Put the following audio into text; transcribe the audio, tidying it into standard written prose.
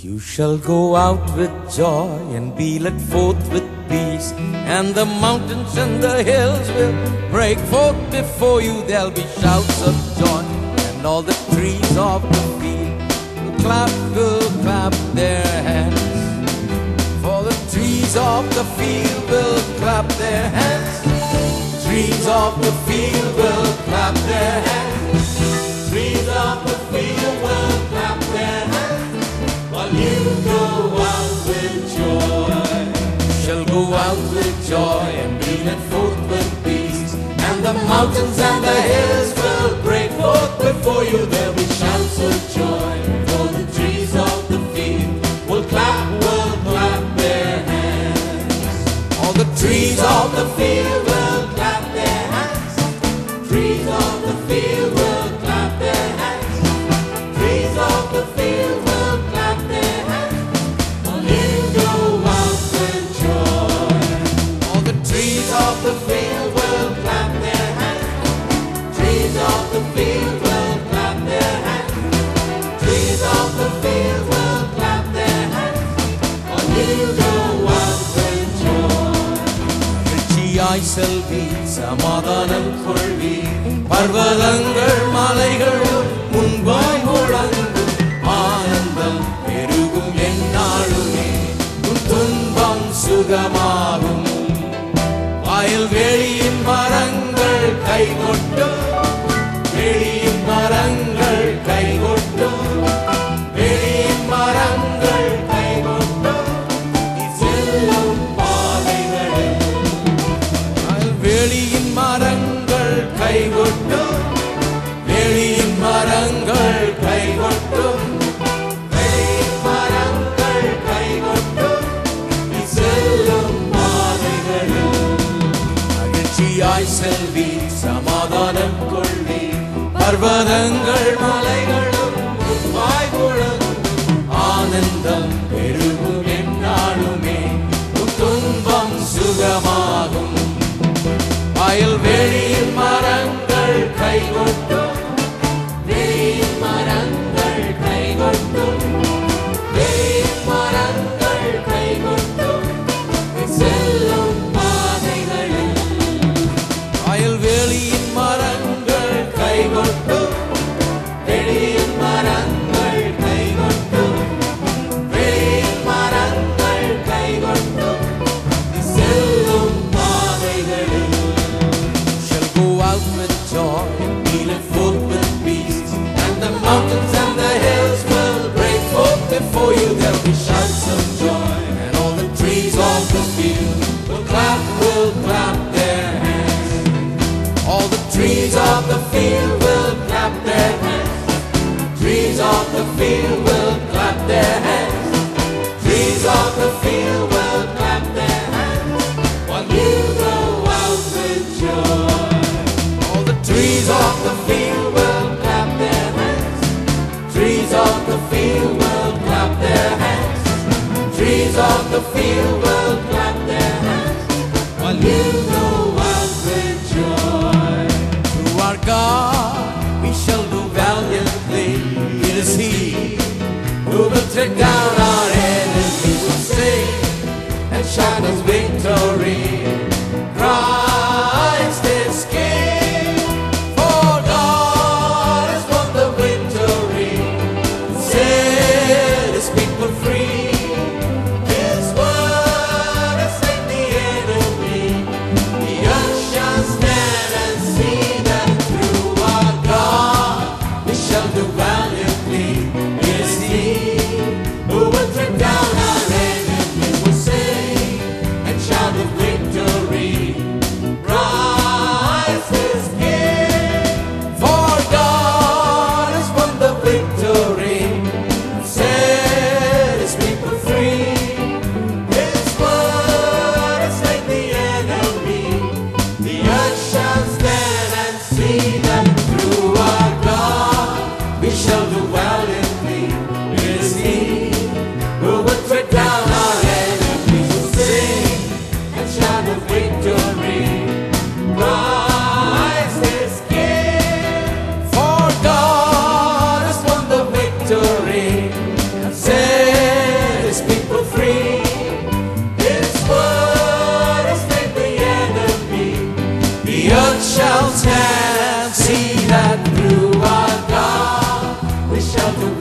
You shall go out with joy and be led forth with peace, and the mountains and the hills will break forth before you. There'll be shouts of joy, and all the trees of the field will clap their hands. For the trees of the field will clap their hands. Trees of the field will clap their hands. Trees of the field will clap their hands. While you go out with joy, you shall go out with joy and be led forth with peace, and the mountains and the hills will break forth before you. There'll be shouts of joy, for the trees of the field will clap their hands. All the trees of the field will clap their hands. Trees of the field will clap their hands. Trees of the field will clap their hands. While you go out with joy. All the trees of the field will clap their hands. Trees of the field will clap their hands. Trees of the field will clap their hands. While you go out with joy. மகிழ்ச்சியாய் செல்வி சமாதானம் கொள்வி, பர்வதங்கள் மலைகள் முன்பாய் முழங்கும், ஆனந்தம் பெருகும் எந்நாளுமே, உன் துன்பம் சுகமாகும். வயல்வெளியின் மரங்கள் கைகொட்டும், வெளியின் மரங்கள் கைகொட்டும், வெளியின் மரங்கள் கைகொட்டும், நீ செல்லும் பாதைகளில். வெளியின் மரங்கள் கைகொட்டும், வெளியின் மரங்கள் கைகொட்டும், வெளியின் மரங்கள் கைகொட்டும், நீ செல்லும் பாதைகளில். மகிழ்ச்சியாய் செல்வி சமாதானம் கொள்வி, பர்வதங்கள் மலைகளும் முன்பாய் முழங்கும், ஆனந்தம் பெருகும் எந்நாளுமே, உன் துன்பம் சுகமாகும். வயல்வெளியின் மரங்கள் கைகொட்டும், வெளியின் மரங்கள் கைகொட்டும், வெளியின் மரங்கள் கைகொட்டும், நீ செல்லும் பாதைகளில். வயல்வெளியின் மரங்கள் கைகொட்டும், வெளியின் மரங்கள் கைகொட்டும், வெளியின் மரங்கள் கைகொட்டும், நீ செல்லும் பாதைகளில். Go out with joy and be led forth with peace, and the mountains and the hills will break forth before you. There'll be shouts of joy, and all the trees of the field will clap their hands. All the trees of the field will clap their hands. Trees of the field will clap their hands. Trees of the field will clap their hands. While you go out with joy. Trees of the field will clap their hands. Trees of the field will clap their hands. Trees of the field will clap their hands. While you go out with joy. Through our God we shall do valiantly. It is He who will take down our enemies. Will sing and shout His victory. Christ is King. shout the